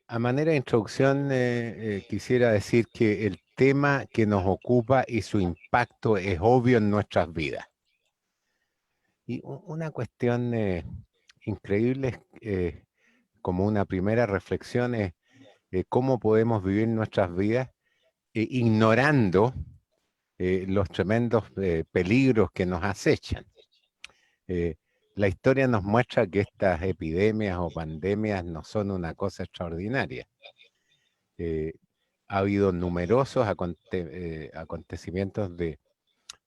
A manera de introducción, quisiera decir que el tema que nos ocupa y su impacto es obvio en nuestras vidas. Y una cuestión increíble, como una primera reflexión, es cómo podemos vivir nuestras vidas ignorando los tremendos peligros que nos acechan. Eh, la historia nos muestra que estas epidemias o pandemias no son una cosa extraordinaria. Eh, ha habido numerosos acontecimientos de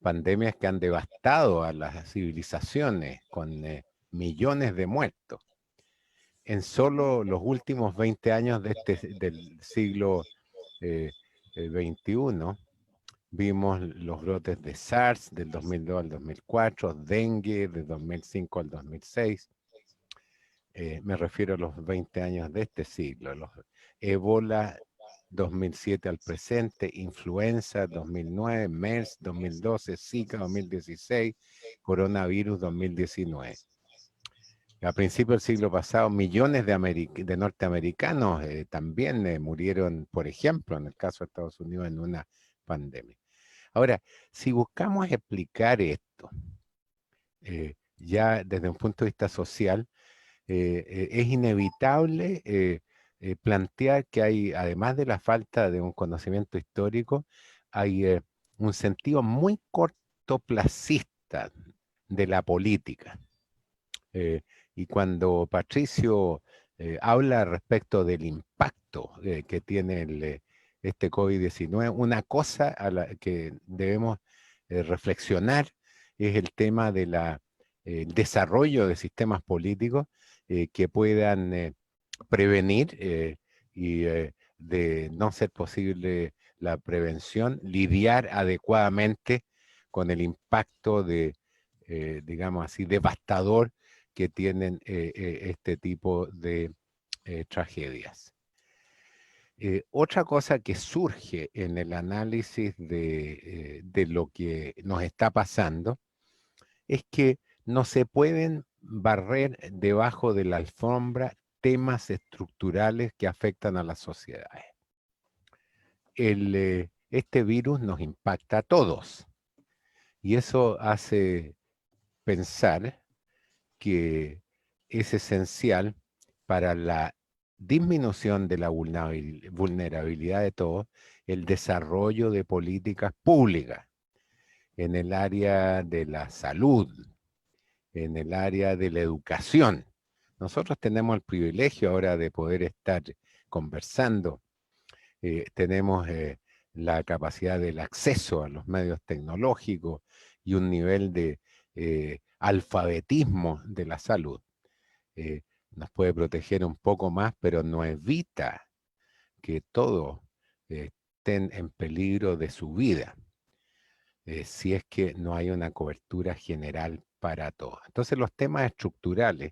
pandemias que han devastado a las civilizaciones con millones de muertos. En solo los últimos 20 años del siglo XXI, vimos los brotes de SARS del 2002 al 2004, dengue del 2005 al 2006. Me refiero a los 20 años de este siglo, los ébola 2007 al presente, influenza 2009, MERS 2012, Zika 2016, coronavirus 2019. A principios del siglo pasado, millones de norteamericanos también murieron, por ejemplo, en el caso de Estados Unidos, en una pandemia. Ahora, si buscamos explicar esto, ya desde un punto de vista social, es inevitable plantear que hay, además de la falta de un conocimiento histórico, hay un sentido muy cortoplacista de la política. Y cuando Patricio habla respecto del impacto que tiene este COVID-19, una cosa a la que debemos reflexionar es el tema de desarrollo de sistemas políticos que puedan prevenir y de no ser posible la prevención, lidiar adecuadamente con el impacto digamos así, devastador que tienen este tipo de tragedias. Otra cosa que surge en el análisis de lo que nos está pasando es que no se pueden barrer debajo de la alfombra temas estructurales que afectan a las sociedades. Este virus nos impacta a todos y eso hace pensar que es esencial para la disminución de la vulnerabilidad de todos el desarrollo de políticas públicas en el área de la salud, en el área de la educación. Nosotros tenemos el privilegio ahora de poder estar conversando, tenemos la capacidad del acceso a los medios tecnológicos y un nivel de alfabetismo de la salud. Nos puede proteger un poco más, pero no evita que todos estén en peligro de su vida, si es que no hay una cobertura general para todos. Entonces los temas estructurales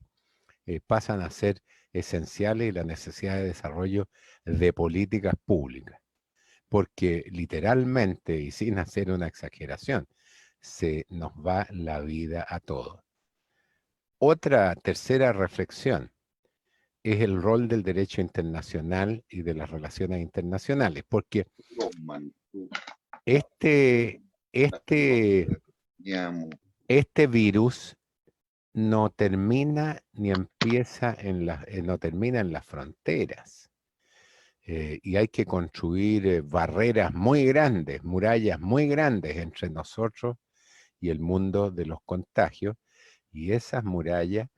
pasan a ser esenciales y la necesidad de desarrollo de políticas públicas, porque literalmente, y sin hacer una exageración, se nos va la vida a todos. Otra tercera reflexión es el rol del derecho internacional y de las relaciones internacionales, porque este, este, este virus no termina ni empieza no termina en las fronteras. Y hay que construir barreras muy grandes, murallas muy grandes entre nosotros y el mundo de los contagios, y esas murallas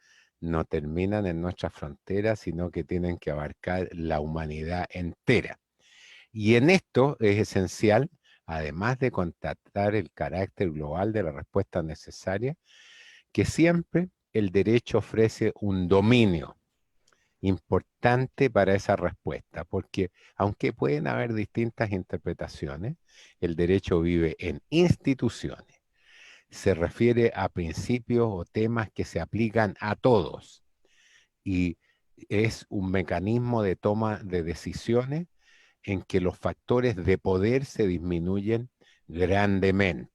no terminan en nuestras fronteras, sino que tienen que abarcar la humanidad entera. Y en esto es esencial, además de constatar el carácter global de la respuesta necesaria, que siempre el derecho ofrece un dominio importante para esa respuesta, porque aunque pueden haber distintas interpretaciones, el derecho vive en instituciones, se refiere a principios o temas que se aplican a todos y es un mecanismo de toma de decisiones en que los factores de poder se disminuyen grandemente.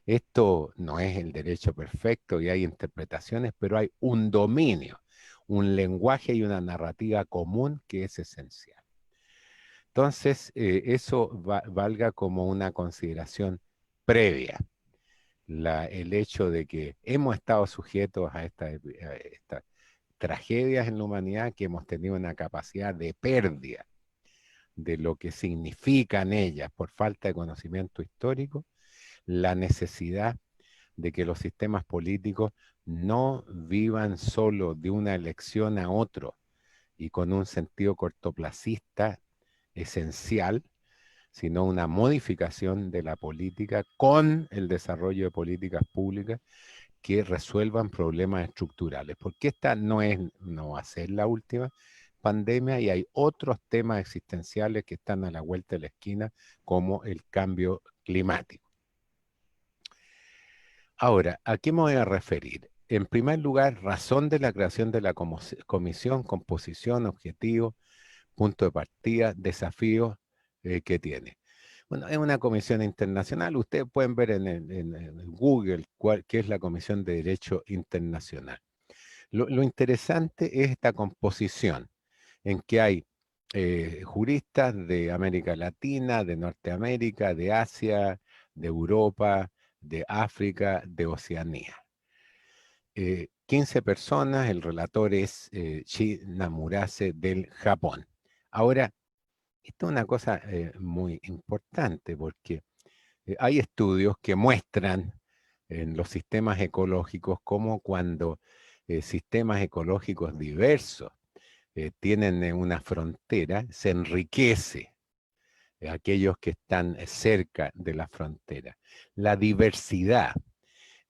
Esto no es el derecho perfecto y hay interpretaciones, pero hay un dominio un lenguaje y una narrativa común que es esencial. Entonces, eso valga como una consideración previa. El hecho de que hemos estado sujetos a estas tragedias en la humanidad, que hemos tenido una capacidad de pérdida de lo que significan ellas por falta de conocimiento histórico, la necesidad de que los sistemas políticos no vivan solo de una elección a otro y con un sentido cortoplacista esencial, sino una modificación de la política con el desarrollo de políticas públicas que resuelvan problemas estructurales, porque esta no va a ser la última pandemia y hay otros temas existenciales que están a la vuelta de la esquina, como el cambio climático. Ahora, ¿a qué me voy a referir? En primer lugar, razón de la creación de la comisión, composición, objetivo, punto de partida, desafíos que tiene. Bueno, es una comisión internacional. Ustedes pueden ver en Google qué es la Comisión de Derecho Internacional. Lo interesante es esta composición, en que hay juristas de América Latina, de Norteamérica, de Asia, de Europa, de África, de Oceanía. 15 personas, el relator es Shi Namurase del Japón. Ahora, esto es una cosa muy importante porque hay estudios que muestran en los sistemas ecológicos cómo cuando sistemas ecológicos diversos tienen una frontera, se enriquece aquellos que están cerca de la frontera. La diversidad,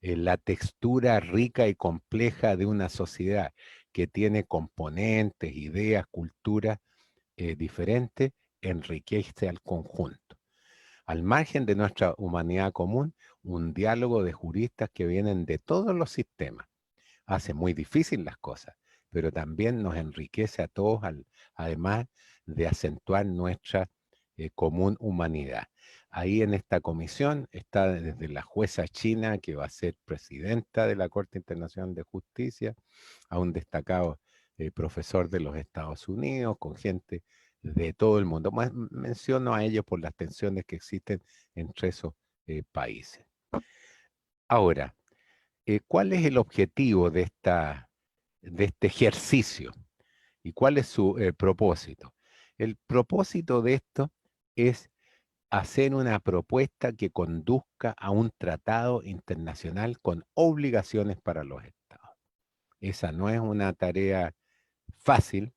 la textura rica y compleja de una sociedad que tiene componentes, ideas, culturas diferentes, enriquece al conjunto. Al margen de nuestra humanidad común, un diálogo de juristas que vienen de todos los sistemas hace muy difícil las cosas, pero también nos enriquece a todos, además de acentuar nuestra común humanidad. Ahí en esta comisión está desde la jueza china, que va a ser presidenta de la Corte Internacional de Justicia, a un destacado profesor de los Estados Unidos, con gente de todo el mundo. Menciono a ellos por las tensiones que existen entre esos países. Ahora, ¿cuál es el objetivo de este ejercicio? ¿Y cuál es su propósito? El propósito de esto es hacer una propuesta que conduzca a un tratado internacional con obligaciones para los estados. Esa no es una tarea fácil,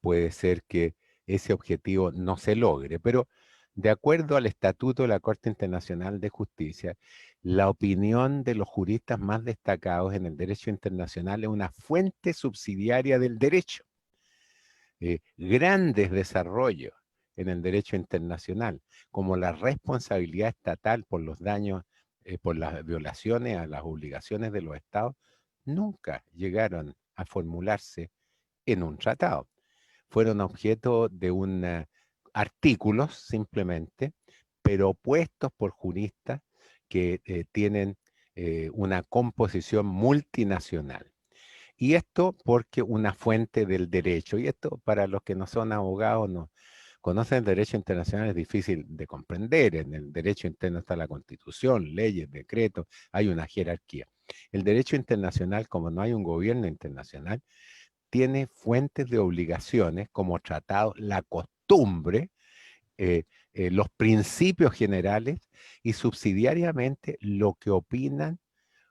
puede ser que ese objetivo no se logre, pero de acuerdo al Estatuto de la Corte Internacional de Justicia, la opinión de los juristas más destacados en el derecho internacional es una fuente subsidiaria del derecho. Grandes desarrollos en el derecho internacional, como la responsabilidad estatal por los daños, por las violaciones a las obligaciones de los estados, nunca llegaron a formularse en un tratado. Fueron objeto de artículos simplemente, pero opuestos por juristas que tienen una composición multinacional. Y esto porque una fuente del derecho, y esto para los que no son abogados, no conocen el derecho internacional, es difícil de comprender. En el derecho interno está la Constitución, leyes, decretos, hay una jerarquía. El derecho internacional, como no hay un gobierno internacional, tiene fuentes de obligaciones como tratados, la costumbre, los principios generales y subsidiariamente lo que opinan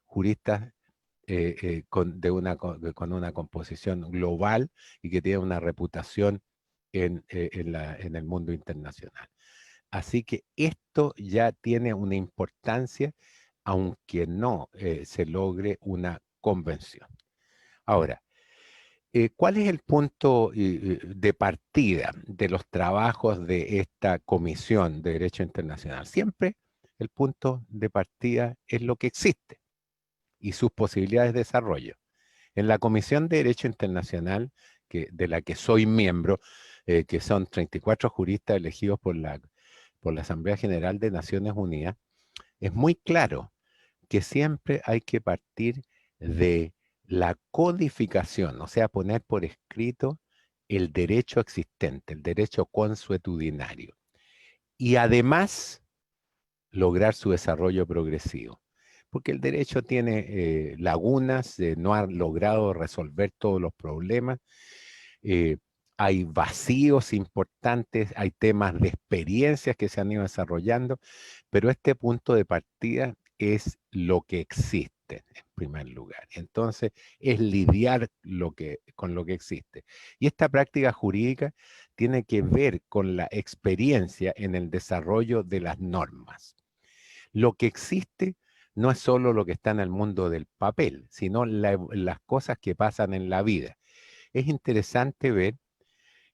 juristas con una composición global y que tiene una reputación en el mundo internacional. Así que esto ya tiene una importancia, aunque no se logre una convención. Ahora, ¿cuál es el punto de partida de los trabajos de esta Comisión de Derecho Internacional? Siempre el punto de partida es lo que existe y sus posibilidades de desarrollo. En la Comisión de Derecho Internacional, de la que soy miembro, que son 34 juristas elegidos por la Asamblea General de Naciones Unidas, es muy claro que siempre hay que partir de la codificación, o sea, poner por escrito el derecho existente, el derecho consuetudinario. Y además, lograr su desarrollo progresivo. Porque el derecho tiene lagunas, no ha logrado resolver todos los problemas, eh, hay vacíos importantes, hay temas de experiencias que se han ido desarrollando, pero este punto de partida es lo que existe en primer lugar. Entonces, es lidiar con lo que existe. Y esta práctica jurídica tiene que ver con la experiencia en el desarrollo de las normas. Lo que existe no es solo lo que está en el mundo del papel, sino las cosas que pasan en la vida. Es interesante ver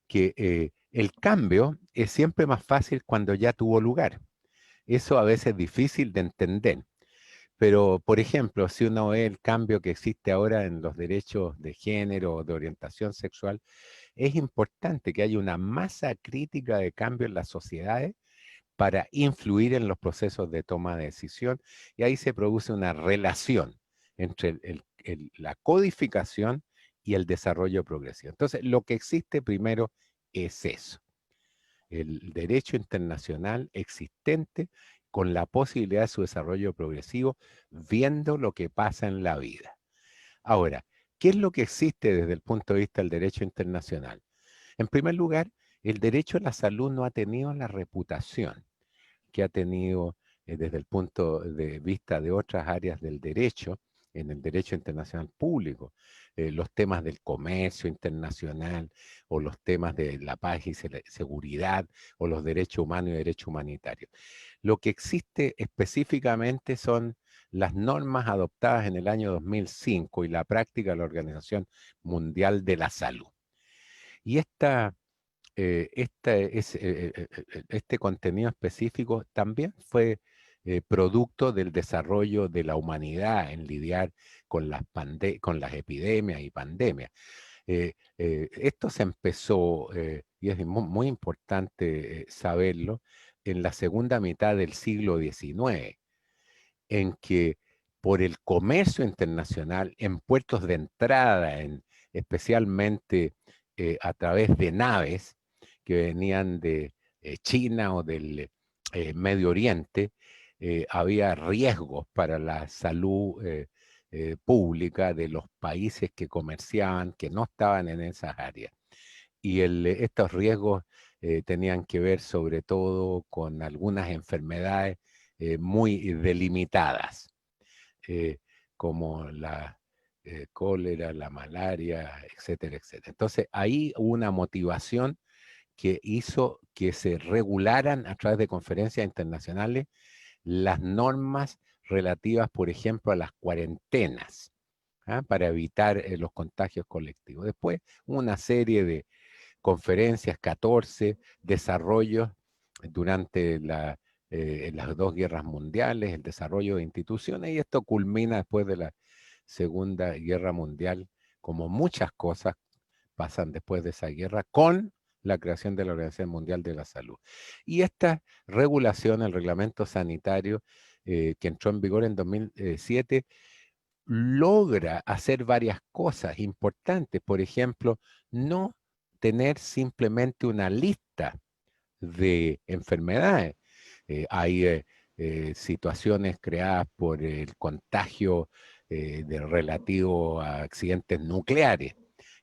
que el cambio es siempre más fácil cuando ya tuvo lugar. Eso a veces es difícil de entender. Pero, por ejemplo, si uno ve el cambio que existe ahora en los derechos de género o de orientación sexual, es importante que haya una masa crítica de cambio en las sociedades para influir en los procesos de toma de decisión, y ahí se produce una relación entre la codificación y el desarrollo progresivo. Entonces, lo que existe primero es eso, el derecho internacional existente con la posibilidad de su desarrollo progresivo, viendo lo que pasa en la vida. Ahora, ¿qué es lo que existe desde el punto de vista del derecho internacional? En primer lugar, el derecho a la salud no ha tenido la reputación que ha tenido desde el punto de vista de otras áreas del derecho, en el derecho internacional público, los temas del comercio internacional o los temas de la paz y seguridad o los derechos humanos y derechos humanitarios. Lo que existe específicamente son las normas adoptadas en el año 2005 y la práctica de la Organización Mundial de la Salud. Y este contenido específico también fue producto del desarrollo de la humanidad en lidiar con con las epidemias y pandemias. Esto se empezó, y es muy importante saberlo, en la segunda mitad del siglo XIX, en que por el comercio internacional, en puertos de entrada, especialmente a través de naves que venían de China o del Medio Oriente, había riesgos para la salud pública de los países que comerciaban, que no estaban en esas áreas. Y estos riesgos tenían que ver sobre todo con algunas enfermedades muy delimitadas, eh, como la cólera, la malaria, etcétera, etcétera. Entonces ahí hubo una motivación que hizo que se regularan a través de conferencias internacionales las normas relativas, por ejemplo, a las cuarentenas, ¿ah? Para evitar los contagios colectivos. Después, una serie de conferencias, 14 desarrollos durante las dos guerras mundiales, el desarrollo de instituciones, y esto culmina después de la Segunda Guerra Mundial, como muchas cosas pasan después de esa guerra, con la creación de la Organización Mundial de la Salud. Y esta regulación, el reglamento sanitario que entró en vigor en 2007, logra hacer varias cosas importantes. Por ejemplo, no tener simplemente una lista de enfermedades. Hay situaciones creadas por el contagio relativo a accidentes nucleares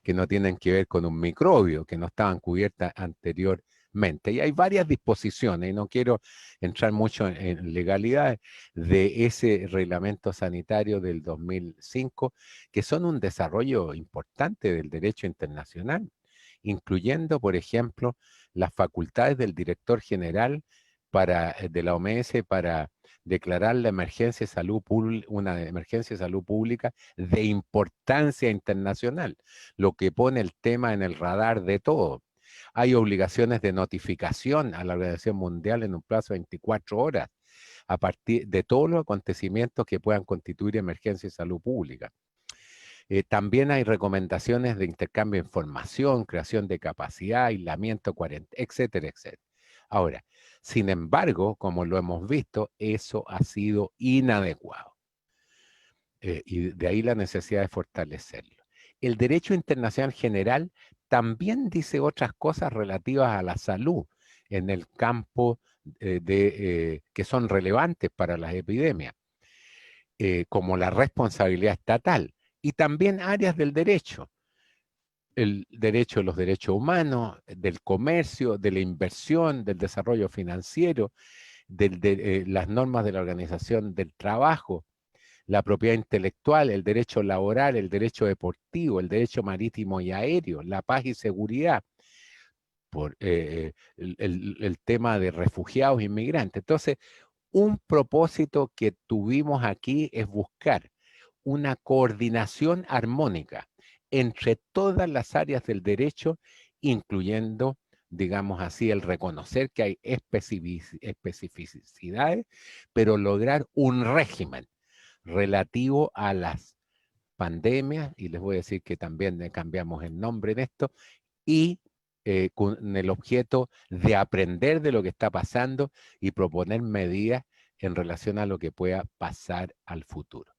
que no tienen que ver con un microbio, que no estaban cubiertas anteriormente. Y hay varias disposiciones, y no quiero entrar mucho en legalidades, de ese reglamento sanitario del 2005, que son un desarrollo importante del derecho internacional, incluyendo, por ejemplo, las facultades del director general de la OMS para declarar la emergencia de salud una emergencia de salud pública de importancia internacional, lo que pone el tema en el radar de todo. Hay obligaciones de notificación a la Organización Mundial en un plazo de 24 horas a partir de todos los acontecimientos que puedan constituir emergencia de salud pública. También hay recomendaciones de intercambio de información, creación de capacidad, aislamiento, cuarentena, etcétera, etcétera. Ahora, sin embargo, como lo hemos visto, eso ha sido inadecuado. y de ahí la necesidad de fortalecerlo. El derecho internacional general también dice otras cosas relativas a la salud en el campo que son relevantes para las epidemias, como la responsabilidad estatal y también áreas del derecho. El derecho de los derechos humanos, del comercio, de la inversión, del desarrollo financiero, de las normas de la organización del trabajo, la propiedad intelectual, el derecho laboral, el derecho deportivo, el derecho marítimo y aéreo, la paz y seguridad, el tema de refugiados e inmigrantes. Entonces, un propósito que tuvimos aquí es buscar una coordinación armónica entre todas las áreas del derecho, incluyendo, digamos así, el reconocer que hay especificidades, pero lograr un régimen relativo a las pandemias, y les voy a decir que también le cambiamos el nombre de esto, y con el objeto de aprender de lo que está pasando y proponer medidas en relación a lo que pueda pasar al futuro.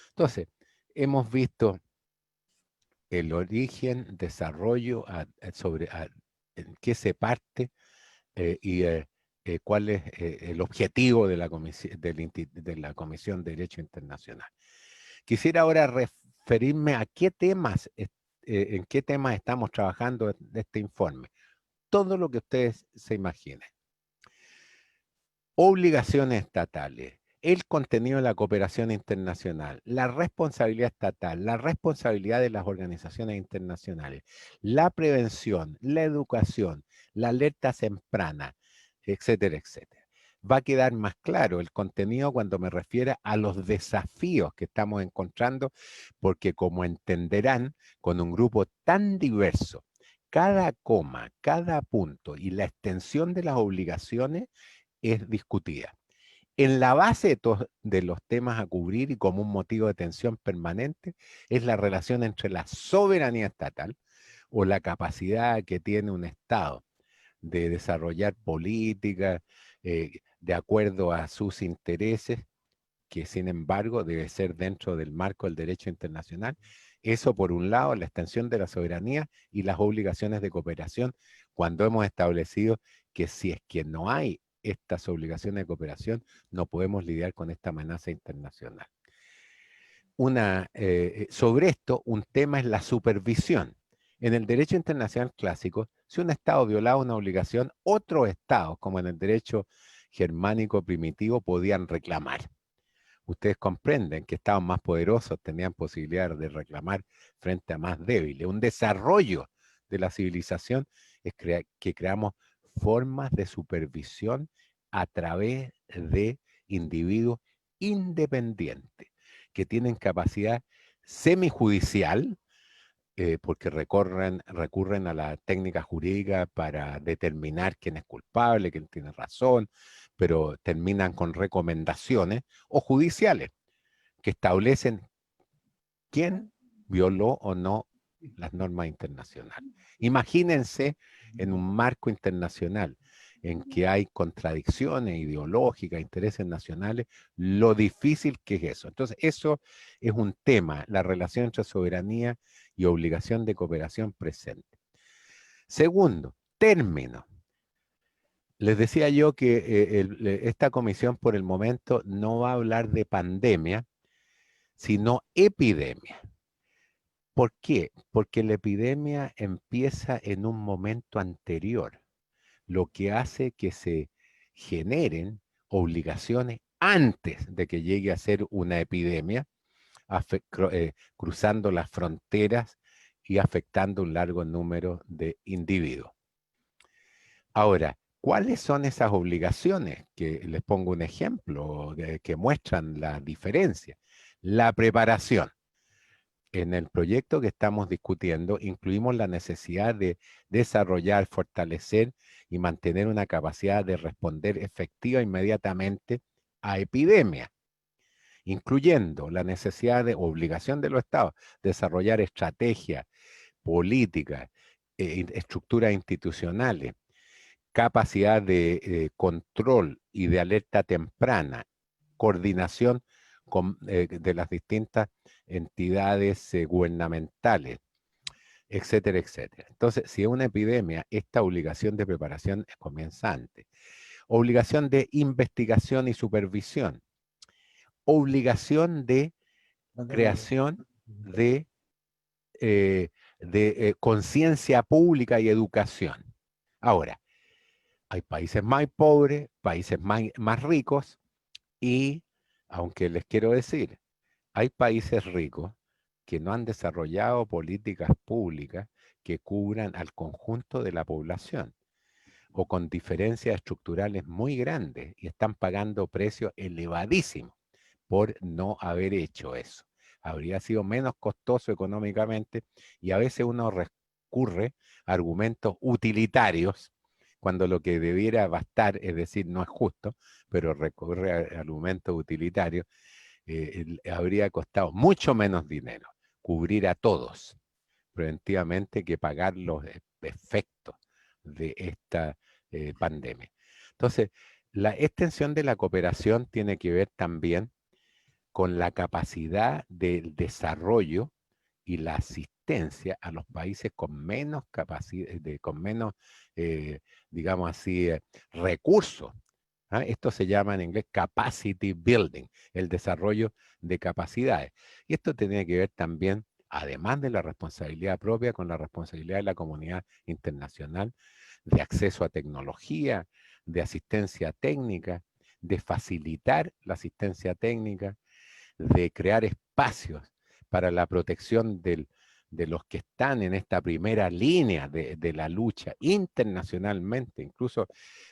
Entonces, hemos visto el origen, desarrollo, en qué se parte y cuál es el objetivo de la Comisión de Derecho Internacional. Quisiera ahora referirme a qué temas, en qué temas estamos trabajando en este informe. Todo lo que ustedes se imaginen. Obligaciones estatales, el contenido de la cooperación internacional, la responsabilidad estatal, la responsabilidad de las organizaciones internacionales, la prevención, la educación, la alerta temprana, etcétera, etcétera. Va a quedar más claro el contenido cuando me refiera a los desafíos que estamos encontrando, porque como entenderán, con un grupo tan diverso, cada coma, cada punto y la extensión de las obligaciones es discutida. En la base de los temas a cubrir y como un motivo de tensión permanente es la relación entre la soberanía estatal o la capacidad que tiene un Estado de desarrollar políticas de acuerdo a sus intereses, que sin embargo debe ser dentro del marco del derecho internacional. Eso por un lado, la extensión de la soberanía y las obligaciones de cooperación, cuando hemos establecido que si es que no hay estas obligaciones de cooperación, no podemos lidiar con esta amenaza internacional. Sobre esto, un tema es la supervisión. En el derecho internacional clásico, si un Estado violaba una obligación, otros Estados, como en el derecho germánico primitivo, podían reclamar. Ustedes comprenden que estados más poderosos tenían posibilidad de reclamar frente a más débiles. Un desarrollo de la civilización es que creamos formas de supervisión a través de individuos independientes que tienen capacidad semijudicial, porque recurren a la técnica jurídica para determinar quién es culpable, quién tiene razón, pero terminan con recomendaciones o judiciales que establecen quién violó o no las normas internacionales. Imagínense en un marco internacional en que hay contradicciones ideológicas, intereses nacionales, lo difícil que es eso. Entonces, eso es un tema, la relación entre soberanía y obligación de cooperación presente. Segundo, término. Les decía yo que esta comisión por el momento no va a hablar de pandemia, sino epidemia. ¿Por qué? Porque la epidemia empieza en un momento anterior, lo que hace que se generen obligaciones antes de que llegue a ser una epidemia, cruzando las fronteras y afectando un largo número de individuos. Ahora, ¿cuáles son esas obligaciones? Que les pongo un ejemplo que muestran la diferencia. La preparación. En el proyecto que estamos discutiendo, incluimos la necesidad de desarrollar, fortalecer y mantener una capacidad de responder efectiva inmediatamente a epidemias, incluyendo la necesidad de obligación de los estados, desarrollar estrategias, políticas, estructuras institucionales, capacidad de control y de alerta temprana, coordinación de las distintas entidades gubernamentales, etcétera, etcétera. Entonces, si es una epidemia, esta obligación de preparación comienza antes. Obligación de investigación y supervisión. Obligación de creación de conciencia pública y educación. Ahora, hay países más pobres, países más ricos y, aunque les quiero decir, hay países ricos que no han desarrollado políticas públicas que cubran al conjunto de la población o con diferencias estructurales muy grandes y están pagando precios elevadísimos por no haber hecho eso. Habría sido menos costoso económicamente y a veces uno recurre a argumentos utilitarios cuando lo que debiera bastar, es decir, no es justo, pero recurre a argumentos utilitarios, habría costado mucho menos dinero cubrir a todos preventivamente que pagar los efectos de esta pandemia. Entonces, la extensión de la cooperación tiene que ver también con la capacidad del desarrollo y la asistencia a los países con menos capacidad, con menos, digamos así, recursos. ¿Ah? Esto se llama en inglés capacity building, el desarrollo de capacidades. Y esto tiene que ver también, además de la responsabilidad propia, con la responsabilidad de la comunidad internacional, de acceso a tecnología, de asistencia técnica, de facilitar la asistencia técnica, de crear espacios para la protección de los que están en esta primera línea de la lucha internacionalmente, incluso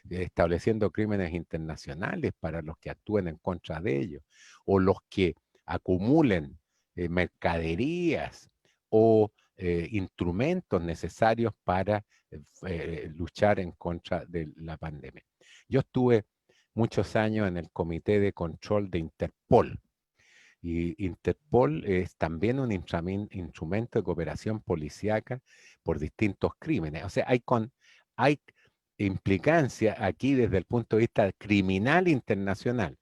estableciendo crímenes internacionales para los que actúen en contra de ellos, o los que acumulen mercaderías o instrumentos necesarios para luchar en contra de la pandemia. Yo estuve muchos años en el Comité de Control de Interpol, y Interpol es también un instrumento de cooperación policíaca por distintos crímenes. O sea, hay implicancia aquí desde el punto de vista criminal internacional,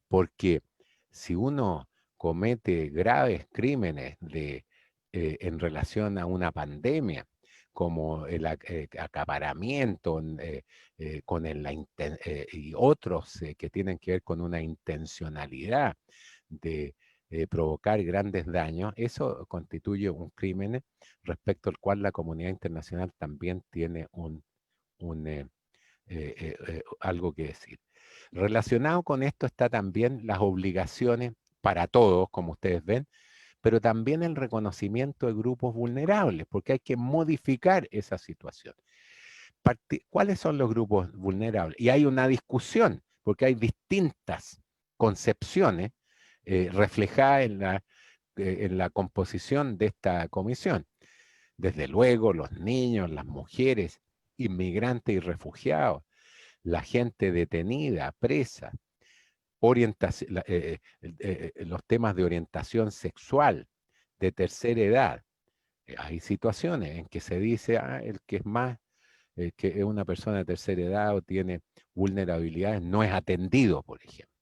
porque si uno comete graves crímenes en relación a una pandemia, como el acaparamiento y otros que tienen que ver con una intencionalidad de provocar grandes daños, eso constituye un crimen respecto al cual la comunidad internacional también tiene algo que decir. Relacionado con esto está también las obligaciones para todos, como ustedes ven, pero también el reconocimiento de grupos vulnerables, porque hay que modificar esa situación. ¿Cuáles son los grupos vulnerables? Y hay una discusión, porque hay distintas concepciones reflejadas en la composición de esta comisión. Desde luego, los niños, las mujeres, inmigrantes y refugiados, la gente detenida, presa, los temas de orientación sexual, de tercera edad. Hay situaciones en que se dice, el que es más, que es una persona de tercera edad o tiene vulnerabilidades, no es atendido, por ejemplo.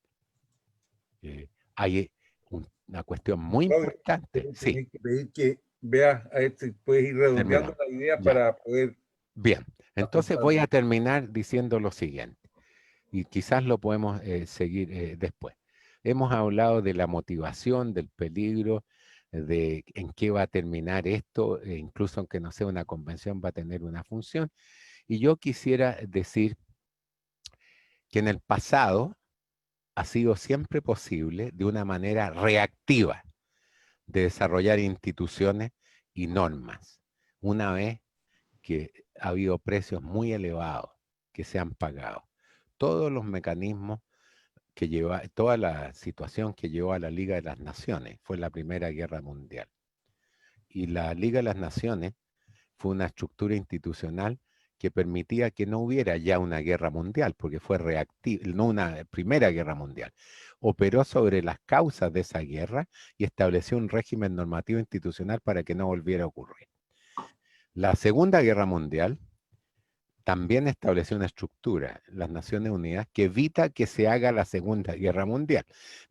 Hay una cuestión muy importante. Sí. Tenés que pedir que veas a este, puedes ir redondeando la idea para poder... Bien, entonces voy a terminar diciendo lo siguiente, y quizás lo podemos seguir después. Hemos hablado de la motivación, del peligro, de en qué va a terminar esto, incluso aunque no sea una convención, va a tener una función. Y yo quisiera decir que en el pasado ha sido siempre posible, de una manera reactiva, de desarrollar instituciones y normas, una vez que ha habido precios muy elevados que se han pagado. Todos los mecanismos toda la situación que llevó a la Liga de las Naciones fue la Primera Guerra Mundial. Y la Liga de las Naciones fue una estructura institucional que permitía que no hubiera ya una guerra mundial, porque fue reactiva, no una primera guerra mundial. Operó sobre las causas de esa guerra y estableció un régimen normativo institucional para que no volviera a ocurrir. La Segunda Guerra Mundial también estableció una estructura, las Naciones Unidas, que evita que se haga la Segunda Guerra Mundial,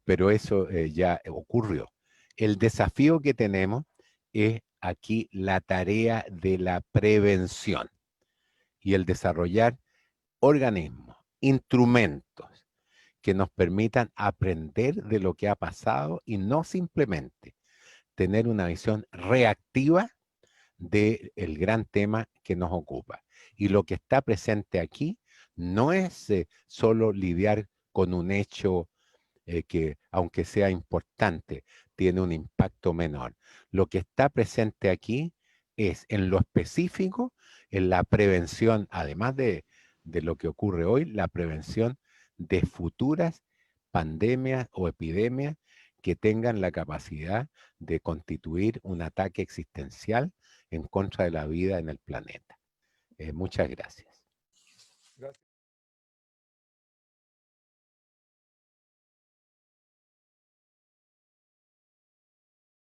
pero eso ya ocurrió. El desafío que tenemos es aquí la tarea de la prevención y el desarrollar organismos, instrumentos que nos permitan aprender de lo que ha pasado y no simplemente tener una visión reactiva del gran tema que nos ocupa. Y lo que está presente aquí no es solo lidiar con un hecho que, aunque sea importante, tiene un impacto menor. Lo que está presente aquí es, en lo específico, en la prevención, además de lo que ocurre hoy, la prevención de futuras pandemias o epidemias que tengan la capacidad de constituir un ataque existencial en contra de la vida en el planeta. Muchas gracias.